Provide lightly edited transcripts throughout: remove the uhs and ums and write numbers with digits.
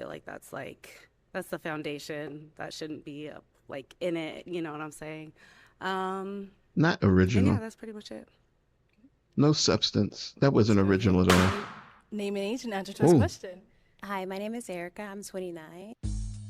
feel like that's the foundation. That shouldn't be in it. You know what I'm saying? Um, Not and yeah, original. that's pretty much it. No substance. That wasn't So yeah. original at all. Name and age and answer to this Oh. question. Hi, my name is Erica. I'm 29.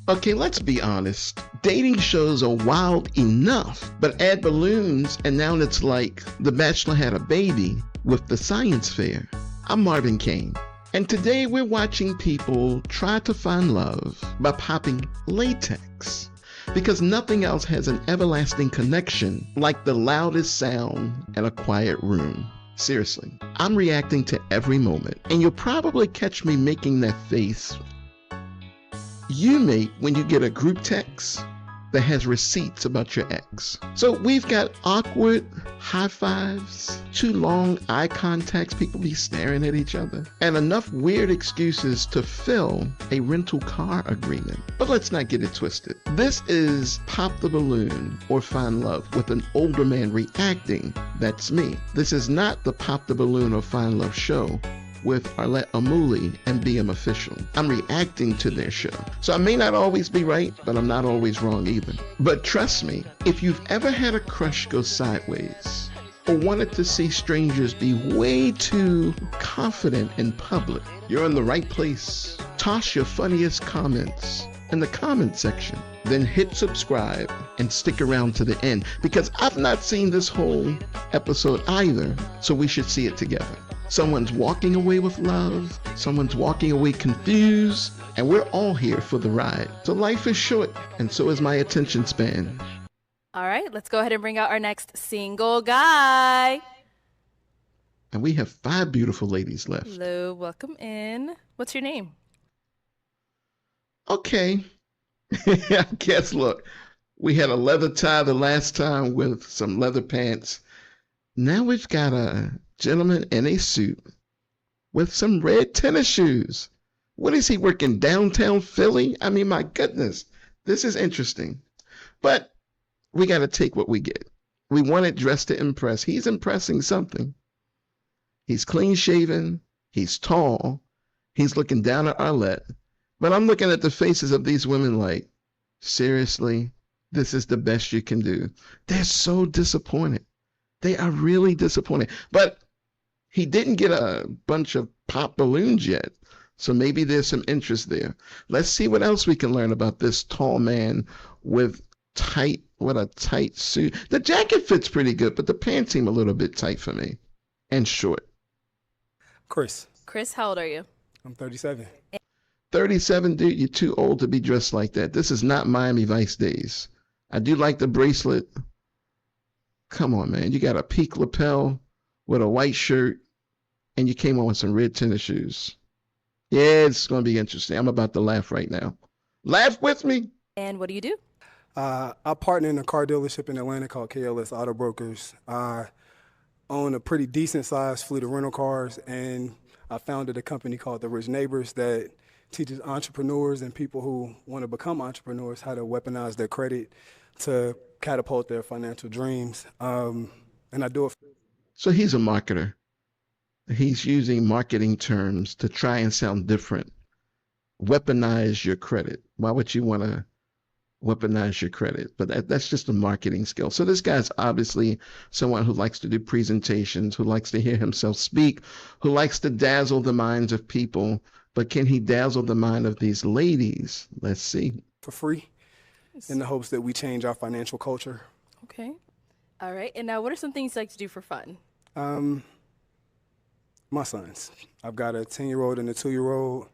Okay, let's be honest. Dating shows are wild enough, but add balloons and now it's like The Bachelor had a baby with the science fair. I'm Marvin Kane, and today we're watching people try to find love by popping latex. Because nothing else has an everlasting connection like the loudest sound in a quiet room. Seriously, I'm reacting to every moment, and you'll probably catch me making that face you make when you get a group text that has receipts about your ex. So we've got awkward high fives, too long eye contacts, people be staring at each other, and enough weird excuses to fill a rental car agreement. But let's not get it twisted. This is Pop the Balloon or Find Love with an older man reacting. That's me. This is not the Pop the Balloon or Find Love show with Arlette Amuli and BM Official. I'm reacting to their show. So I may not always be right, but I'm not always wrong either. But trust me, if you've ever had a crush go sideways or wanted to see strangers be way too confident in public, you're in the right place. Toss your funniest comments in the comment section. Then hit subscribe and stick around to the end because I've not seen this whole episode either, so we should see it together. Someone's walking away with love, someone's walking away confused, and we're all here for the ride. So life is short, and so is my attention span. All right, let's go ahead and bring out our next single guy. And we have 5 beautiful ladies left. Hello, welcome in. What's your name? Okay. I guess, look, we had a leather tie the last time with some leather pants. Now we've got a gentleman in a suit with some red tennis shoes. What is he working downtown Philly? I mean, my goodness, this is interesting. But we got to take what we get. We want it dressed to impress. He's impressing something. He's clean shaven. He's tall. He's looking down at Arlette. But I'm looking at the faces of these women like, seriously, this is the best you can do. They're so disappointed. They are really disappointed. But he didn't get a bunch of pop balloons yet. So maybe there's some interest there. Let's see what else we can learn about this tall man with what a tight suit. The jacket fits pretty good, but the pants seem a little bit tight for me and short. Chris. Chris, how old are you? I'm 37. 37, dude, you're too old to be dressed like that. This is not Miami Vice days. I do like the bracelet. Come on, man. You got a peak lapel with a white shirt, and you came on with some red tennis shoes. Yeah, it's going to be interesting. I'm about to laugh right now. Laugh with me. And what do you do? I partner in a car dealership in Atlanta called KLS Auto Brokers. I own a pretty decent-sized fleet of rental cars, and I founded a company called The Rich Neighbors that teaches entrepreneurs and people who want to become entrepreneurs how to weaponize their credit to catapult their financial dreams. And I do it. So he's a marketer. He's using marketing terms to try and sound different. Weaponize your credit. Why would you want to weaponize your credit? But that's just a marketing skill. So this guy's obviously someone who likes to do presentations, who likes to hear himself speak, who likes to dazzle the minds of people. But can he dazzle the mind of these ladies? Let's see. For free in the hopes that we change our financial culture. Okay. All right. And now what are some things you like to do for fun? My sons. I've got a 10-year-old and a 2-year-old.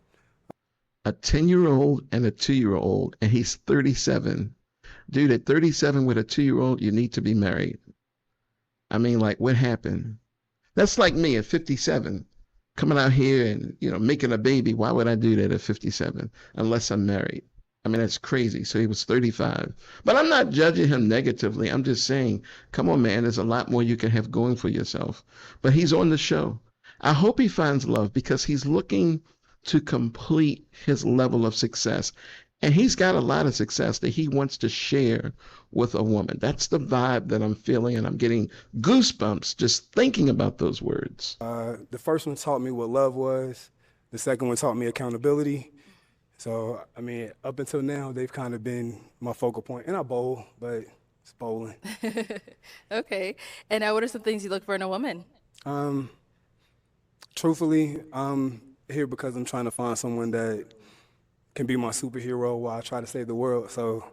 A 10-year-old and a 2-year-old, and he's 37. Dude, at 37 with a 2-year-old, you need to be married. I mean, like, what happened? That's like me at 57. Coming out here and, making a baby. Why would I do that at 57 unless I'm married? I mean, that's crazy. So he was 35. But I'm not judging him negatively. I'm just saying, come on, man, there's a lot more you can have going for yourself. But he's on the show. I hope he finds love because he's looking to complete his level of success. And he's got a lot of success that he wants to share with a woman. That's the vibe that I'm feeling, and I'm getting goosebumps just thinking about those words. The first one taught me what love was. The second one taught me accountability. So, I mean, up until now, they've kind of been my focal point. And I bowl, but it's bowling. Okay. And what are some things you look for in a woman? Um, Truthfully, I'm here because I'm trying to find someone that can be my superhero while I try to save the world. So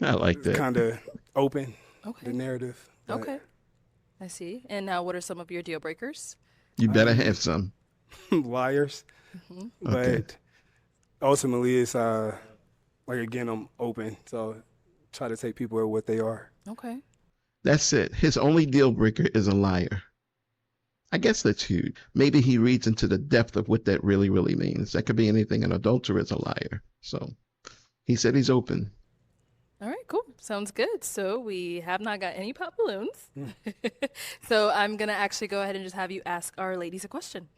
I like it's that. kind of open, the Okay. narrative. But Okay. I see. And what are some of your deal breakers? You better have some. liars. Okay. But ultimately, it's like again, I'm open. So try to take people at what they are. Okay. That's it. His only deal breaker is a liar. I guess that's huge. Maybe he reads into the depth of what that really, really means. That could be anything. An adulterer is a liar. So he said he's open. All right, cool. Sounds good. So we have not got any pop balloons. So I'm going to actually go ahead and just have you ask our ladies a question.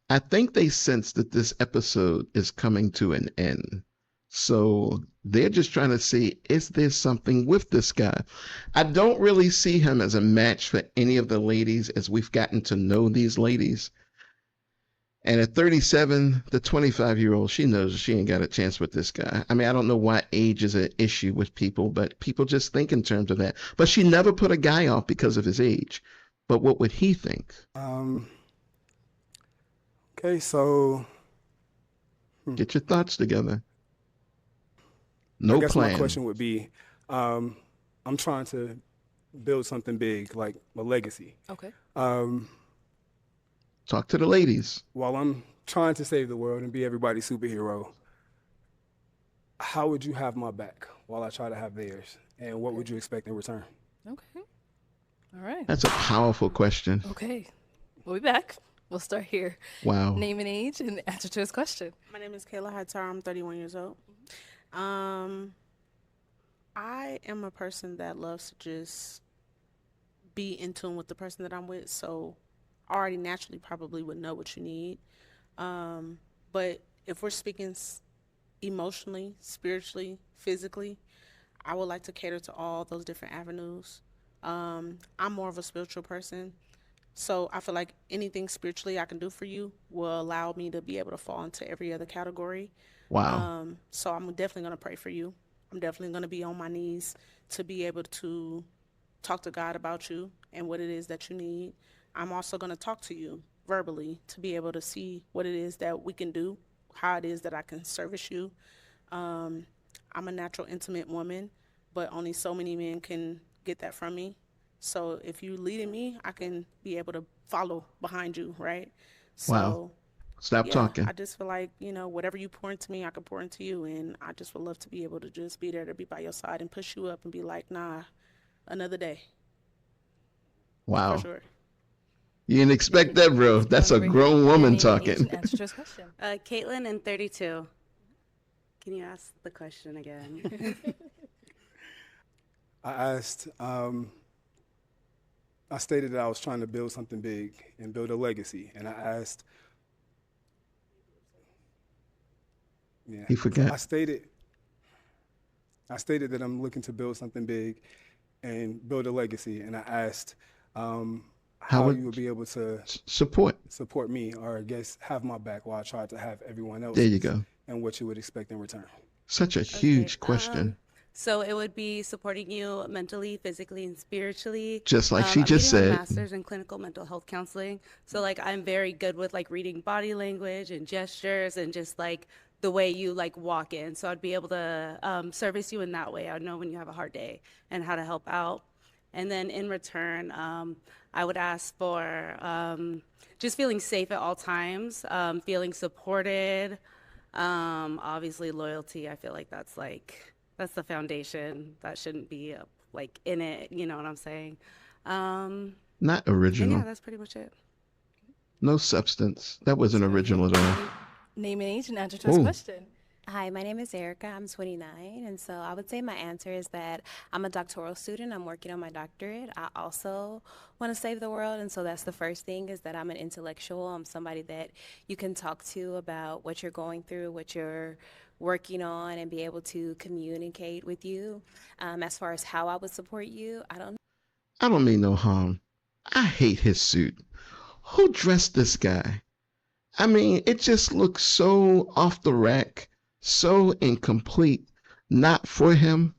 I think they sense that this episode is coming to an end. So they're just trying to see, is there something with this guy? I don't really see him as a match for any of the ladies as we've gotten to know these ladies. And at 37, the 25-year-old, she knows she ain't got a chance with this guy. I mean, I don't know why age is an issue with people, but people just think in terms of that. But she never put a guy off because of his age. But what would he think? Okay, so Get your thoughts together. I No guess plan. my question would be, I'm trying to build something big, like a legacy. Okay. Talk to the ladies. While I'm trying to save the world and be everybody's superhero, how would you have my back while I try to have theirs? And what would you expect in return? Okay. All right. That's a powerful question. Okay. We'll be back. We'll start here. Wow. Name and age and answer to his question. My name is Kayla Hightower. I'm 31 years old. I am a person that loves to just be in tune with the person that I'm with. So I already naturally probably would know what you need. But if we're speaking emotionally, spiritually, physically, I would like to cater to all those different avenues. I'm more of a spiritual person. So I feel like anything spiritually I can do for you will allow me to be able to fall into every other category. Wow. So I'm definitely going to pray for you. I'm definitely going to be on my knees to be able to talk to God about you and what it is that you need. I'm also going to talk to you verbally to be able to see what it is that we can do, how it is that I can service you. I'm a natural intimate woman, but only so many men can get that from me. So if you leading me, I can be able to follow behind you, right? So Wow. Stop yeah, talking. I just feel like, whatever you pour into me, I can pour into you. And I just would love to be able to just be there to be by your side and push you up and be like, nah, another day. Wow. For sure. You didn't expect that, bro. That's a grown woman Name and age talking. and answer to his question. Caitlin and 32. Can you ask the question again? I stated that I was trying to build something big and build a legacy. And I asked, yeah, He forgot. I stated that I'm looking to build something big and build a legacy. And I asked how would- you would be able to Support. support me, or I guess have my back while I tried to have everyone else. There you go. And what you would expect in return. Such a huge question. So it would be supporting you mentally, physically, and spiritually. Just like she I'm just getting my said. master's in clinical mental health counseling. So like I'm very good with like reading body language and gestures and just like the way you like walk in. So I'd be able to service you in that way. I'd know when you have a hard day and how to help out. And then in return, I would ask for just feeling safe at all times, feeling supported. Obviously loyalty. I feel like that's the foundation. That shouldn't be like in it. You know what I'm saying? Not And original. yeah, that's pretty much it. No substance. That wasn't original at all. Name and age and answer to his Ooh. question. Hi, my name is Erica. I'm 29. And so I would say my answer is that I'm a doctoral student. I'm working on my doctorate. I also want to save the world. And so that's the first thing, is that I'm an intellectual. I'm somebody that you can talk to about what you're going through, what you're working on, and be able to communicate with you. As far as how I would support you, I don't mean no harm. I hate his suit. Who dressed this guy? I mean, it just looks so off the rack, so incomplete, not for him.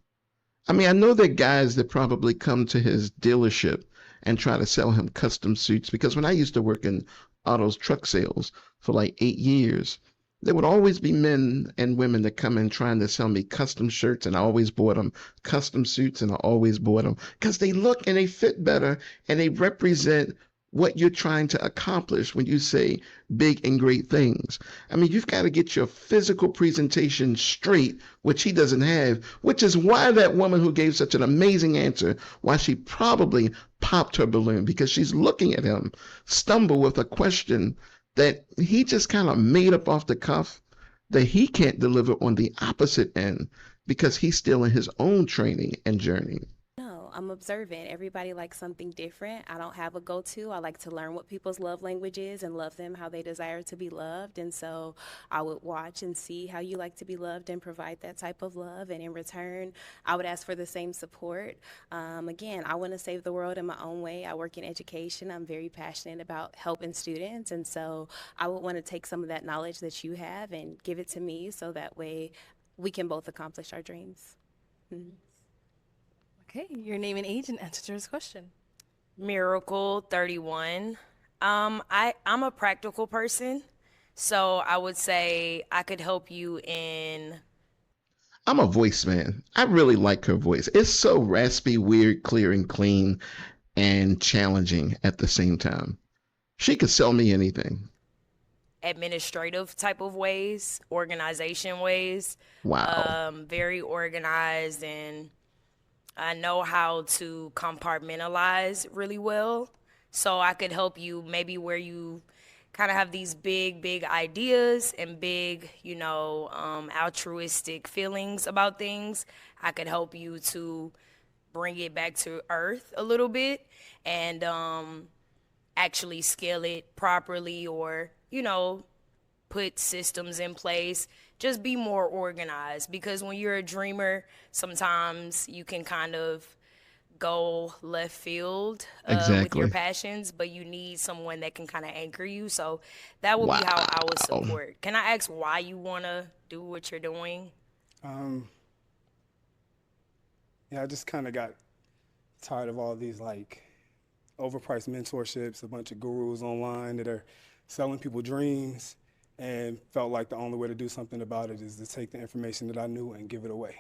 I mean, I know there are guys that probably come to his dealership and try to sell him custom suits because when I used to work in autos truck sales for like 8 years, there would always be men and women that come in trying to sell me custom shirts, and I always bought them, custom suits, and I always bought them because they look and they fit better and they represent what you're trying to accomplish when you say big and great things. I mean, you've got to get your physical presentation straight, which he doesn't have, which is why that woman who gave such an amazing answer, why she probably popped her balloon, because she's looking at him stumble with a question that he just kind of made up off the cuff that he can't deliver on the opposite end because he's still in his own training and journey. No, I'm observant. Everybody likes something different. I don't have a go-to. I like to learn what people's love language is and love them how they desire to be loved. And so I would watch and see how you like to be loved and provide that type of love. And in return, I would ask for the same support. Again, I want to save the world in my own way. I work in education. I'm very passionate about helping students. And so I would want to take some of that knowledge that you have and give it to me so that way we can both accomplish our dreams. Mhm. Okay, your name and age and answer to his question. Miracle 31. I'm a practical person, so I would say I could help you in. I'm a voice man. I really like her voice. It's so raspy, weird, clear, and clean, and challenging at the same time. She could sell me anything. Administrative type of ways, organization ways. Wow. Very organized, and I know how to compartmentalize really well. So I could help you maybe where you kind of have these big ideas and big, altruistic feelings about things. I could help you to bring it back to earth a little bit and actually scale it properly, or, put systems in place. Just be more organized, because when you're a dreamer, sometimes you can kind of go left field with your Exactly. passions, but you need someone that can kind of anchor you. So that would be how I would Wow. support. Can I ask why you want to do what you're doing? Yeah, I just kind of got tired of all these like overpriced mentorships, a bunch of gurus online that are selling people dreams, and felt like the only way to do something about it is to take the information that I knew and give it away.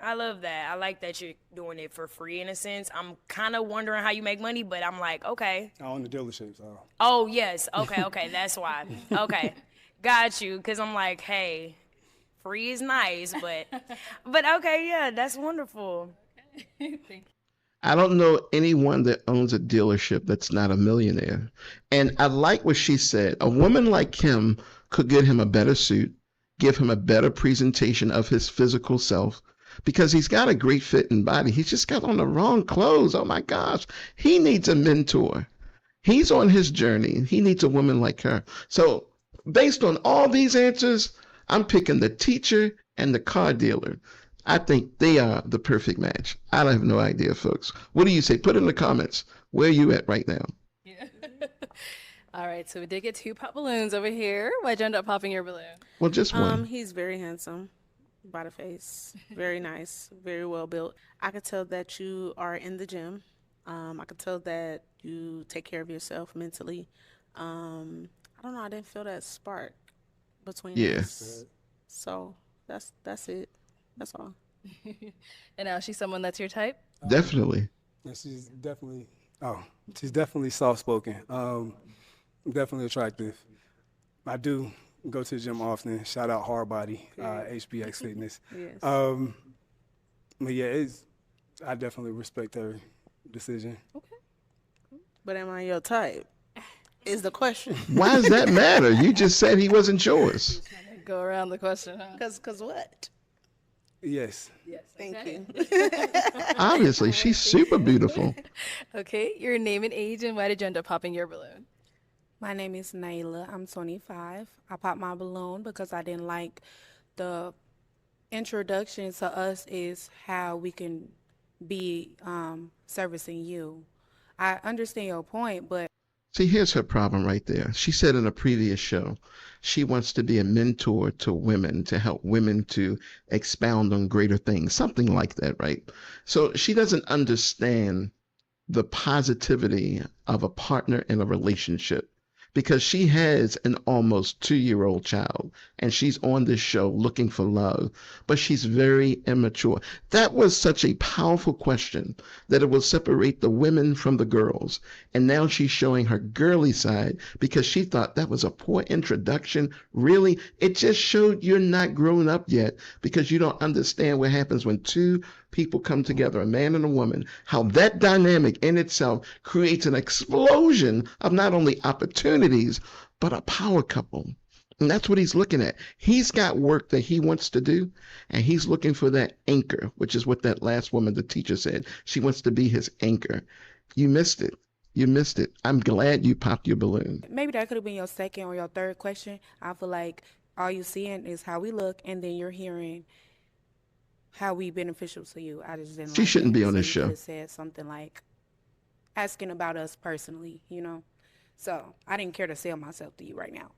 I love that. I like that you're doing it for free in a sense. I'm kind of wondering how you make money, but I'm like, okay. I own the dealership, so. Oh, yes. Okay. That's why. Okay. Got you. Because I'm like, hey, free is nice, but okay, yeah, that's wonderful. Thank you. I don't know anyone that owns a dealership that's not a millionaire. And I like what she said. A woman like him could get him a better suit, give him a better presentation of his physical self, because he's got a great fitting body. He's just got on the wrong clothes. Oh my gosh. He needs a mentor. He's on his journey. He needs a woman like her. So, based on all these answers, I'm picking the teacher and the car dealer. I think they are the perfect match. I have no idea, folks. What do you say? Put in the comments. Where are you at right now? Yeah. All right, so we did get 2 pop balloons over here. Why'd you end up popping your balloon? Well, just one. He's very handsome, by the face, very nice, very well built. I could tell that you are in the gym. I could tell that you take care of yourself mentally. I don't know. I didn't feel that spark between Yeah. us. So that's it. That's all. And now she's someone that's your type? Definitely. And she's definitely soft-spoken, definitely attractive. I do go to the gym often. Shout out Hard Body, HBX Fitness. Yes. But yeah, I definitely respect her decision. But am I your type? Is the question. Why does that matter? You just said he wasn't yours. Go around the question, huh? Cause what? Yes. Yes. Thank okay. you. Obviously, she's super beautiful. Okay, your name and age, and why did you end up popping your balloon? My name is Naila. I'm 25. I popped my balloon because I didn't like the introduction to us is how we can be servicing you. I understand your point, but See, here's her problem right there. She said in a previous show, she wants to be a mentor to women, to help women to expound on greater things, something like that, right? So she doesn't understand the positivity of a partner in a relationship because she has an almost 2 year old child and she's on this show looking for love, but she's very immature. That was such a powerful question that it will separate the women from the girls. And now she's showing her girly side because she thought that was a poor introduction. Really? It just showed you're not grown up yet because you don't understand what happens when two people come together, a man and a woman, how that dynamic in itself creates an explosion of not only opportunities, but a power couple. And that's what he's looking at. He's got work that he wants to do, and he's looking for that anchor, which is what that last woman, the teacher, said. She wants to be his anchor. You missed it. You missed it. I'm glad you popped your balloon. Maybe that could have been your second or your third question. I feel like all you seeing is how we look, and then you're hearing how we beneficial to you. I just didn't She like shouldn't that. be on So this you show. could have said something like asking about us personally, you know. So I didn't care to sell myself to you right now.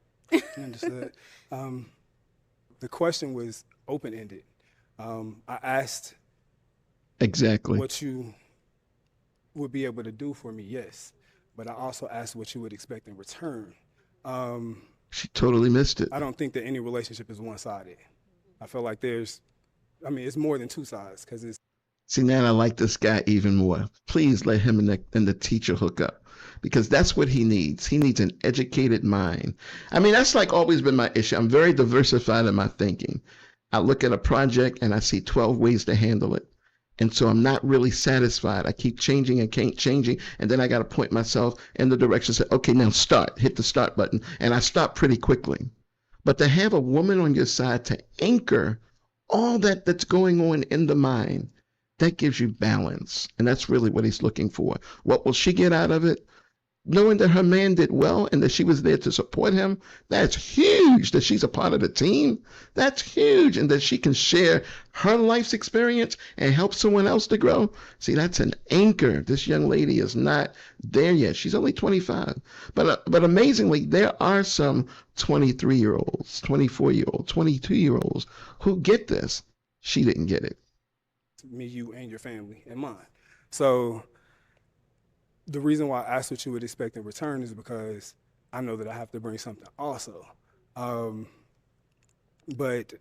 Understood. The question was open-ended. I asked Exactly. what you would be able to do for me, yes. But I also asked what you would expect in return. She totally missed it. I don't think that any relationship is one-sided. I feel like it's more than two sides because it's See, now I like this guy even more. Please let him and the teacher hook up because that's what he needs. He needs an educated mind. I mean, that's like always been my issue. I'm very diversified in my thinking. I look at a project and I see 12 ways to handle it. And so I'm not really satisfied. I keep changing and can't changing. And then I got to point myself in the direction, say, okay, now start, hit the start button. And I stop pretty quickly. But to have a woman on your side to anchor all that's going on in the mind, that gives you balance. And that's really what he's looking for. What will she get out of it? Knowing that her man did well and that she was there to support him, that's huge. That she's a part of the team, that's huge. And that she can share her life's experience and help someone else to grow. See, that's an anchor. This young lady is not there yet. She's only 25. But amazingly, there are some 23-year-olds, 24-year-olds, 22-year-olds who get this. She didn't get it. me, you, and your family and mine. So the reason why I asked what you would expect in return is because I know that I have to bring something also. But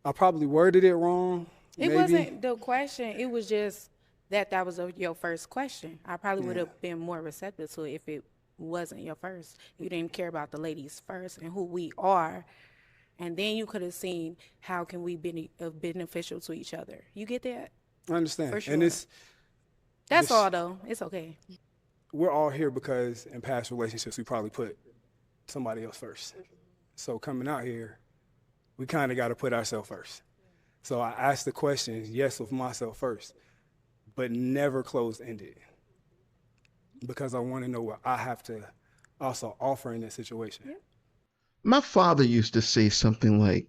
I probably worded it wrong. It maybe. wasn't the question. It was just that was your first question. I probably would have been more receptive to it if it wasn't your first. You didn't care about the ladies first and who we are. And then you could have seen how can we be beneficial to each other. You get that? I understand. For sure. And That's all, though. It's okay. We're all here because in past relationships, we probably put somebody else first. So coming out here, we kind of got to put ourselves first. So I asked the question, yes, with myself first, but never closed-ended because I want to know what I have to also offer in that situation. Yeah. My father used to say something like,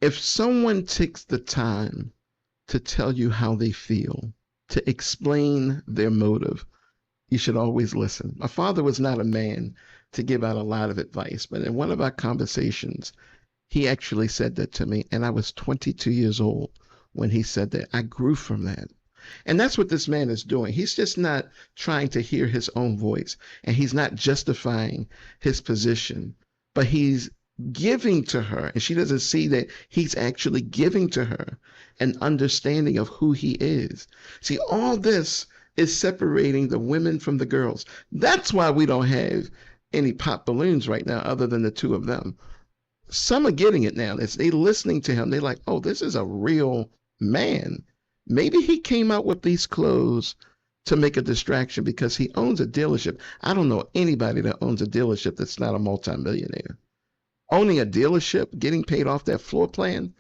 if someone takes the time to tell you how they feel, to explain their motive, you should always listen. My father was not a man to give out a lot of advice, but in one of our conversations, he actually said that to me, and I was 22 years old when he said that. I grew from that. And that's what this man is doing. He's just not trying to hear his own voice, and he's not justifying his position, but he's giving to her, and she doesn't see that he's actually giving to her an understanding of who he is. See, all this is separating the women from the girls. That's why we don't have any pop balloons right now other than the two of them. Some are getting it now. They're listening to him. They're like, oh, this is a real man. Maybe he came out with these clothes to make a distraction because he owns a dealership. I don't know anybody that owns a dealership that's not a multimillionaire. Owning a dealership, getting paid off that floor plan,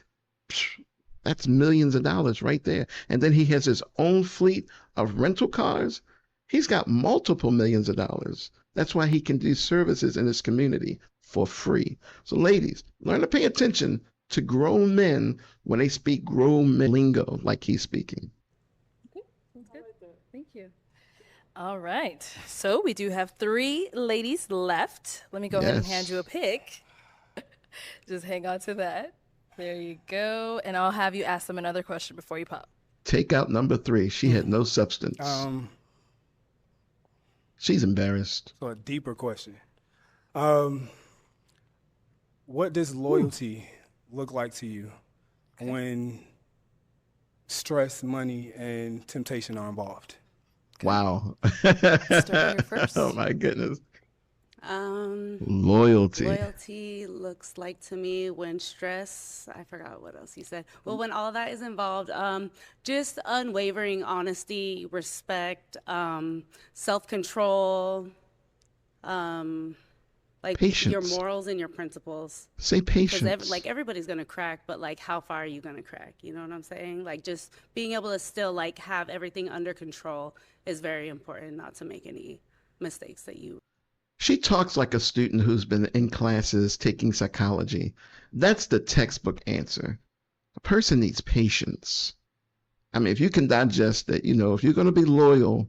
that's millions of dollars right there. And then he has his own fleet of rental cars. He's got multiple millions of dollars. That's why he can do services in his community for free. So ladies, learn to pay attention to grown men when they speak grown men lingo like he's speaking. Okay, sounds good. Thank you. All right. So we do have 3 ladies left. Let me go ahead and hand Yes. you a pick. Just hang on to that. There you go. And I'll have you ask them another question before you pop. Take out number 3. She had no substance. She's embarrassed. So a deeper question. What does loyalty look like to you when stress, money, and temptation are involved? Wow. Start here first. Oh my goodness. Loyalty. Loyalty looks like to me when stress, I forgot what else you said. Well, when all that is involved, just unwavering honesty, respect, self-control, like your Patience. morals and your principles. Say Because patience. like everybody's gonna crack, but like how far are you gonna crack? You know what I'm saying? Like just being able to still like have everything under control is very important, not to make any mistakes that you. She talks like a student who's been in classes taking psychology. That's the textbook answer. A person needs patience. I mean, if you can digest that, if you're going to be loyal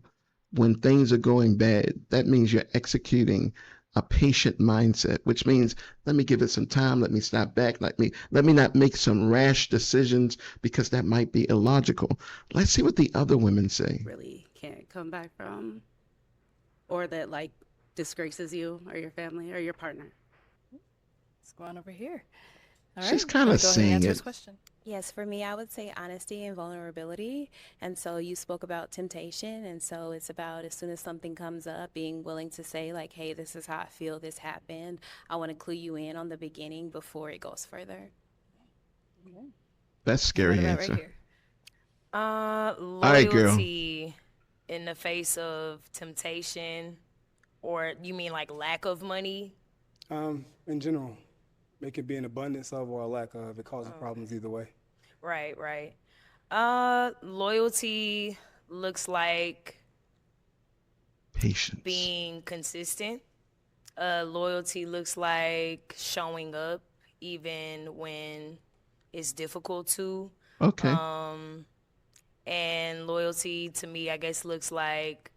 when things are going bad, that means you're executing a patient mindset, which means let me give it some time, let me step back, let me not make some rash decisions because that might be illogical. Let's see what the other women say. Really can't come back from, or that like disgraces you or your family or your partner. Let's go on over here. All She's right. kinda Wanna go ahead and saying answer it. this question. Yes, for me, I would say honesty and vulnerability. And so you spoke about temptation. And so it's about as soon as something comes up, being willing to say, like, hey, this is how I feel, this happened. I want to clue you in on the beginning before it goes further. That's a scary What about answer. right here? right, girl. Loyalty in the face of temptation, or you mean like lack of money? In general, it could be an abundance of or a lack of. It causes problems either way. Right, right. Loyalty looks like Patience. being consistent. Loyalty looks like showing up even when it's difficult to. Okay. And loyalty to me, I guess, looks like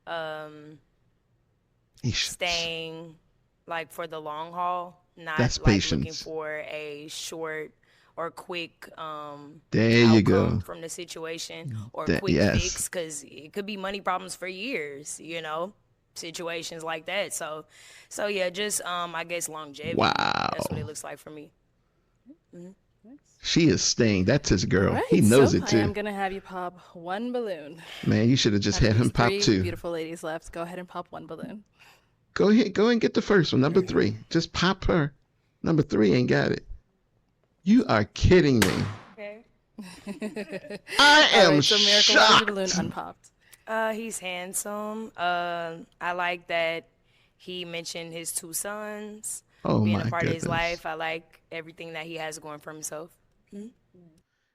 Patience. staying like for the long haul, not That's like looking patience. for a short or quick There you go. outcome from the situation or That- quick yes. fix, because it could be money problems for years, situations like that. So yeah, just I guess longevity. Wow. That's what it looks like for me. She is staying. That's his girl. All right, He knows so it I am too. going to have you pop 1 balloon. Man, you should have just Out of had him these pop 3 2. beautiful ladies left. Go ahead and pop 1 balloon. Go ahead and get the first one. Number 3. Just pop her. Number 3 ain't got it. You are kidding me. Okay. I All am right, so Miracle, why is your balloon shocked. unpopped? He's handsome. I like that he mentioned his 2 sons Oh being my a part of his goodness. life. I like everything that he has going for himself.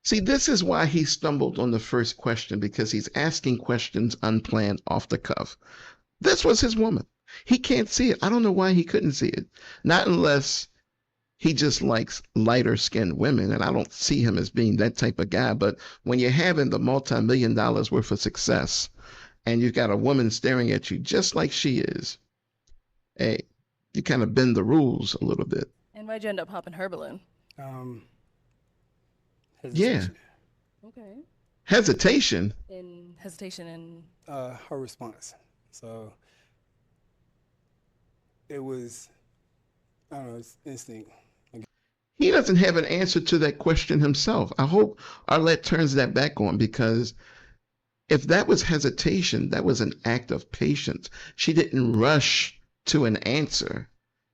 See, this is why he stumbled on the first question, because he's asking questions unplanned off the cuff. This was his woman. He can't see it. I don't know why he couldn't see it. Not unless he just likes lighter skinned women, and I don't see him as being that type of guy. But when you're having the multi-million-dollar worth of success and you've got a woman staring at you just like she is, hey, you kind of bend the rules a little bit. And why'd you end up popping her balloon? Hesitation. Okay. Hesitation. In hesitation and Her response. So it was, I don't know, it's instinct. He doesn't have an answer to that question himself. I hope Arlette turns that back on, because if that was hesitation, that was an act of patience. She didn't rush to an answer,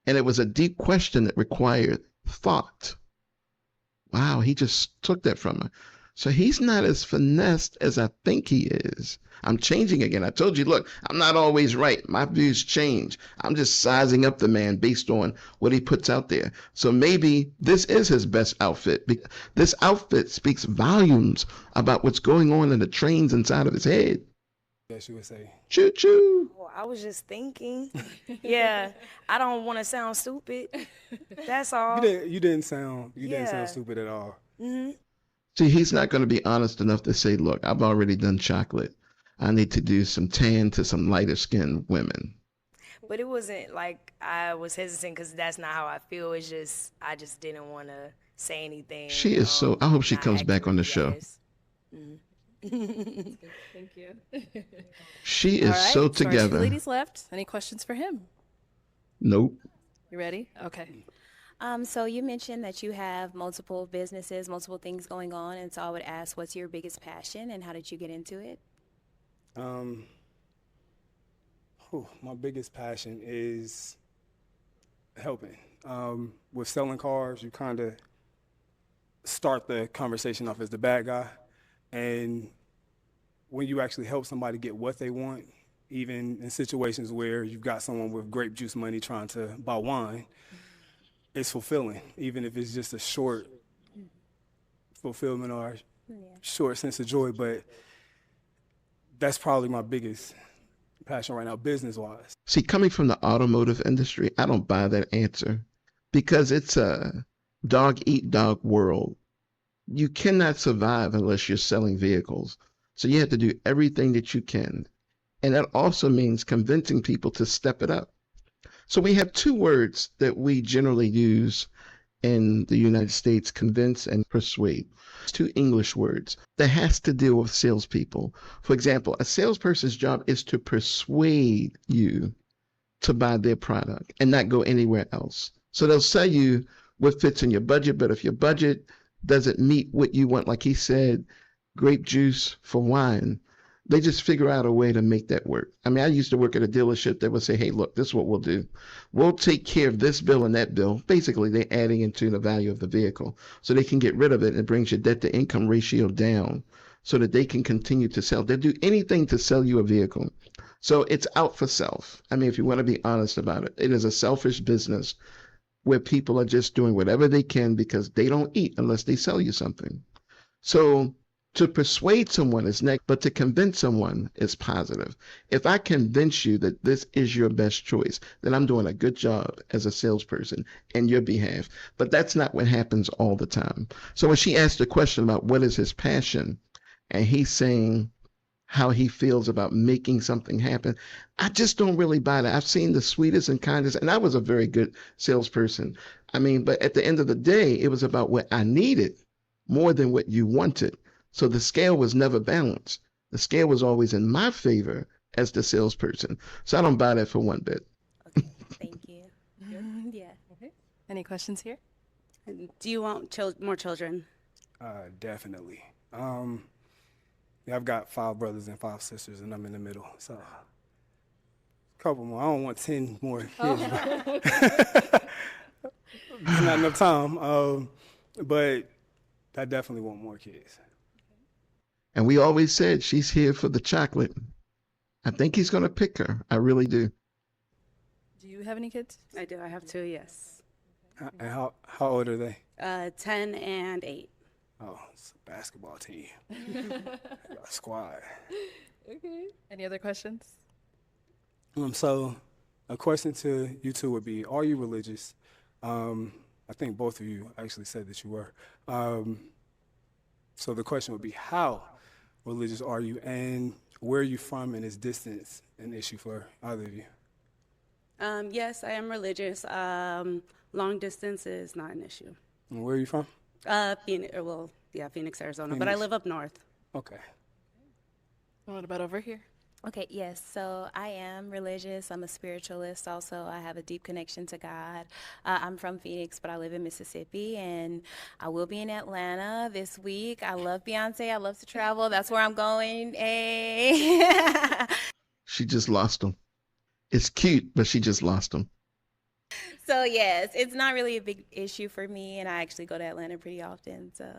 and it was a deep question that required thought. Wow, he just took that from her. So he's not as finessed as I think he is. I'm changing again. I told you, look, I'm not always right. My views change. I'm just sizing up the man based on what he puts out there. So maybe this is his best outfit. This outfit speaks volumes about what's going on in the trains inside of his head. Yes, you would say. Choo choo. Well, I was just thinking. Yeah, I don't want to sound stupid. That's all. You didn't sound Yeah. stupid at all. See, he's not going to be honest enough to say, look, I've already done chocolate. I need to do some tan to some lighter skinned women. But it wasn't like I was hesitant because that's not how I feel. It's just I just didn't want to say anything. She is so, I hope she not comes back on the show. accurately as. Thank you. She is All right, so our together. 2 ladies left. Any questions for him? Nope. You ready? Okay. So you mentioned that you have multiple businesses, multiple things going on, and so I would ask, what's your biggest passion and how did you get into it? My biggest passion is helping. With selling cars, you kind of start the conversation off as the bad guy. And when you actually help somebody get what they want, even in situations where you've got someone with grape juice money trying to buy wine, it's fulfilling, even if it's just a short fulfillment or short sense of joy. But that's probably my biggest passion right now, business-wise. See, coming from the automotive industry, I don't buy that answer because it's a dog-eat-dog world. You cannot survive unless you're selling vehicles. So you have to do everything that you can. And that also means convincing people to step it up. So we have 2 words that we generally use in the United States, convince and persuade. It's 2 English words that has to deal with salespeople. For example, a salesperson's job is to persuade you to buy their product and not go anywhere else. So they'll sell you what fits in your budget, but if your budget doesn't meet what you want, like he said, grape juice for wine, they just figure out a way to make that work. I mean, I used to work at a dealership that would say, hey, look, this is what we'll do. We'll take care of this bill and that bill. Basically, they're adding into the value of the vehicle so they can get rid of it, and it brings your debt to income ratio down so that they can continue to sell. They'll do anything to sell you a vehicle. So it's out for self. I mean, if you want to be honest about it, it is a selfish business where people are just doing whatever they can because they don't eat unless they sell you something. So to persuade someone is negative, but to convince someone is positive. If I convince you that this is your best choice, then I'm doing a good job as a salesperson in your behalf. But that's not what happens all the time. So when she asked the question about what is his passion, and he's saying how he feels about making something happen, I just don't really buy that. I've seen the sweetest and kindest, and I was a very good salesperson. I mean, but at the end of the day, it was about what I needed more than what you wanted. So the scale was never balanced. The scale was always in my favor as the salesperson. So I don't buy that for one bit. Okay, thank you. Yeah. Okay. Any questions here? Do you want more children? Definitely. Yeah, I've got 5 brothers and 5 sisters, and I'm in the middle. So a couple more. I don't want 10 more kids. It's not enough time. But I definitely want more kids. And we always said she's here for the chocolate. I think he's going to pick her. I really do. Do you have any kids? I do. I have 2, yes. And how old are they? 10 and 8. Oh, it's a basketball team. Got a squad. Okay. Any other questions? So a question to you 2 would be, are you religious? I think both of you actually said that you were. So the question would be, how religious are you, and where are you from, and is distance an issue for either of you? Yes, I am religious. Long distance is not an issue. And where are you from? Phoenix, Arizona, but I live up north. Okay. What about over here? Okay, yes. So I am religious. I'm a spiritualist also. I have a deep connection to God. I'm from Phoenix, but I live in Mississippi, and I will be in Atlanta this week. I love Beyonce. I love to travel. That's where I'm going. Hey. She just lost him. It's cute, but she just lost him. So, yes, it's not really a big issue for me, and I actually go to Atlanta pretty often. So.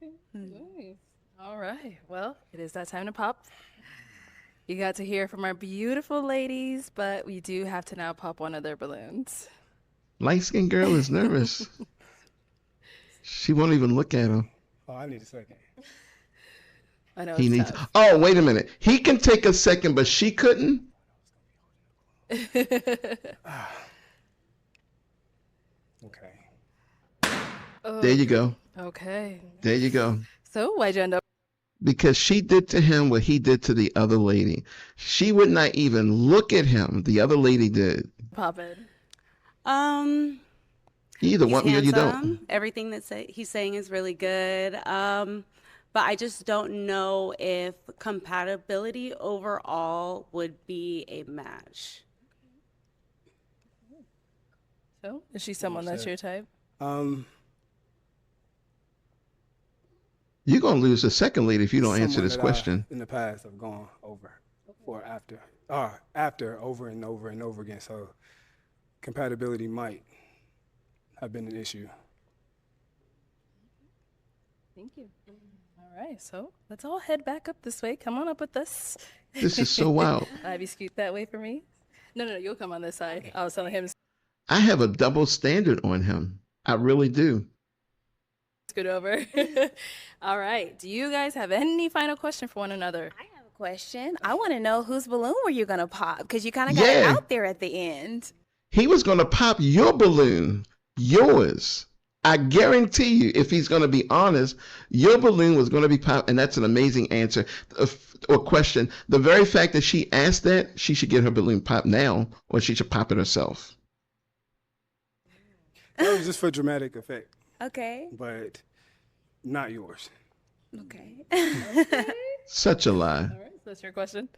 Okay. Nice. All right. Well, it is that time to pop. You got to hear from our beautiful ladies, but we do have to now pop one of their balloons. Light-skinned girl is nervous. She won't even look at him. Oh, I need a second. I know. He needs. Oh, wait a minute. He can take a second, but she couldn't. Okay. There you go. Okay. There you go. So why'd you end up? because she did to him what he did to the other lady. She would not even look at him. The other lady did. Pop it. You either He's want me or you don't. handsome. Everything that he's saying is really good. But I just don't know if compatibility overall would be a match. So, is she someone that's your type? You're going to lose the second lady if you don't answer Someone this that question. in the past I've gone over or after over and over and over again. So compatibility might have been an issue. Thank you. All right, so let's all head back up this way. Come on up with us. This is so wild. Ivy, scoot that way for me. No, you'll come on this side. I was telling him to I have a double standard on him. I really do. scoot over. All right, do you guys have any final question for one another? I have a question. I want to know whose balloon were you going to pop? Because you kind of got it Yeah. out there at the end. He was going to pop your balloon, yours. I guarantee you, if he's going to be honest, your balloon was going to be popped, and that's an amazing answer or question. The very fact that she asked that, she should get her balloon popped now, or she should pop it herself. That was just for dramatic effect, Okay. but not yours. Okay. Such a lie. All right, so that's your question.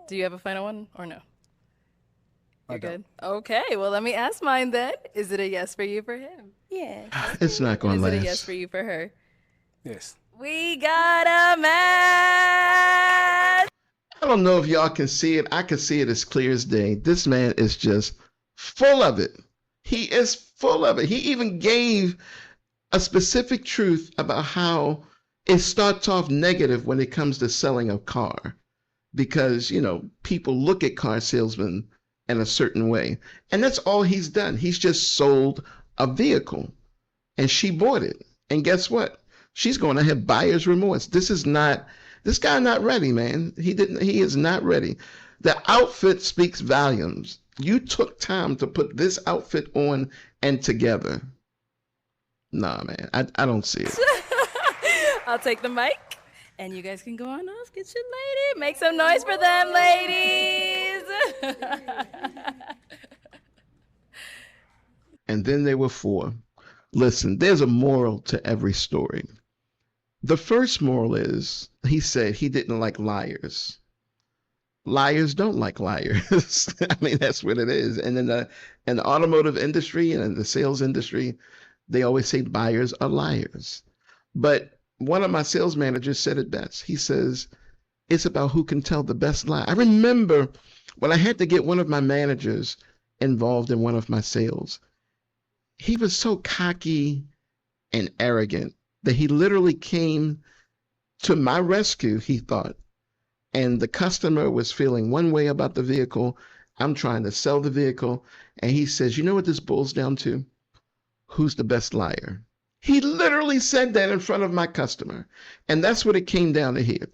Do you have a final one or no? I You're don't. good. Okay, well, let me ask mine then. Is it a yes for you for him? Yeah. It's not going Is to it a last. yes for you for her? Yes. We got a match! I don't know if y'all can see it. I can see it as clear as day. This man is just full of it. He is full of it. He even gave a specific truth about how it starts off negative when it comes to selling a car. Because, people look at car salesmen in a certain way. And that's all he's done. He's just sold a vehicle. And she bought it. And guess what? She's going to have buyer's remorse. This guy not ready, man. He is not ready. The outfit speaks volumes. You took time to put this outfit on and together. Nah, man. I don't see it. I'll take the mic, and you guys can go on off. Get your lady. Make some noise for them, ladies. And then there were four. Listen, there's a moral to every story. The first moral is, he said he didn't like liars. Liars don't like liars. I mean, that's what it is. And in the automotive industry and in the sales industry, they always say buyers are liars. But one of my sales managers said it best. He says, it's about who can tell the best lie. I remember when I had to get one of my managers involved in one of my sales. He was so cocky and arrogant that he literally came to my rescue, he thought. And the customer was feeling one way about the vehicle. I'm trying to sell the vehicle. And he says, you know what this boils down to? Who's the best liar? He literally said that in front of my customer. And that's what it came down to here.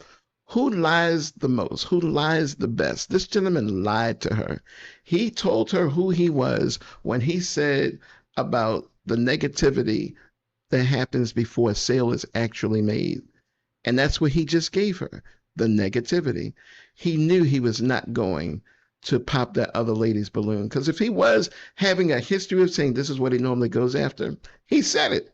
Who lies the most? Who lies the best? This gentleman lied to her. He told her who he was when he said about the negativity that happens before a sale is actually made. And that's what he just gave her, the negativity. He knew he was not going to pop that other lady's balloon. Because if he was having a history of saying this is what he normally goes after, he said it.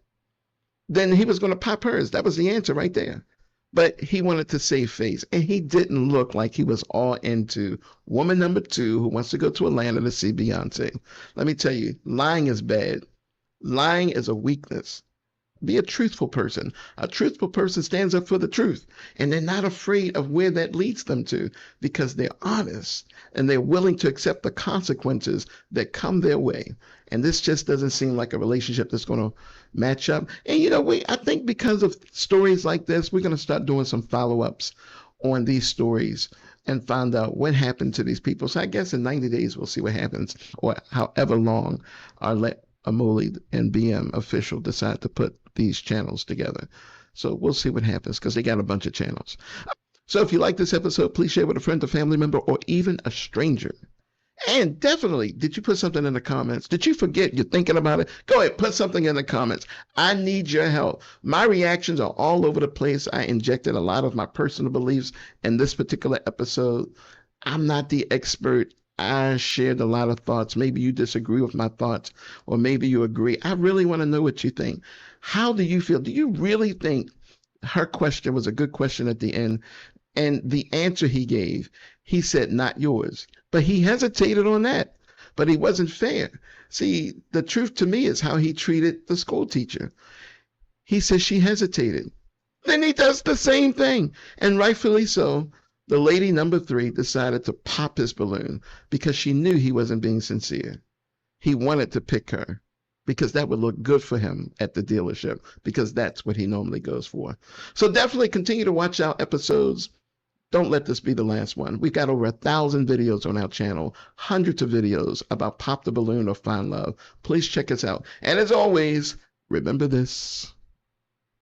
Then he was going to pop hers. That was the answer right there. But he wanted to save face. And he didn't look like he was all into woman number 2 who wants to go to Atlanta to see Beyonce. Let me tell you, lying is bad. Lying is a weakness. Be a truthful person. A truthful person stands up for the truth, and they're not afraid of where that leads them to because they're honest and they're willing to accept the consequences that come their way. And this just doesn't seem like a relationship that's going to match up. And I think because of stories like this, we're going to start doing some follow-ups on these stories and find out what happened to these people. So I guess in 90 days, we'll see what happens, or however long Arlette, Amuli, and BM official decide to put these channels together. So we'll see what happens because they got a bunch of channels. So if you like this episode, please share with a friend, a family member, or even a stranger. And definitely, did you put something in the comments? Did you forget you're thinking about it? Go ahead, put something in the comments. I need your help. My reactions are all over the place. I injected a lot of my personal beliefs in this particular episode. I'm not the expert. I shared a lot of thoughts. Maybe you disagree with my thoughts, or maybe you agree. I really want to know what you think. How do you feel? Do you really think her question was a good question at the end? And the answer he gave, he said, not yours. But he hesitated on that. But he wasn't fair. See, the truth to me is how he treated the school teacher. He says she hesitated. Then he does the same thing. And rightfully so. The lady number 3 decided to pop his balloon because she knew he wasn't being sincere. He wanted to pick her because that would look good for him at the dealership, because that's what he normally goes for. So definitely continue to watch our episodes. Don't let this be the last one. We've got over 1,000 videos on our channel, hundreds of videos about Pop the Balloon or Find Love. Please check us out. And as always, remember this.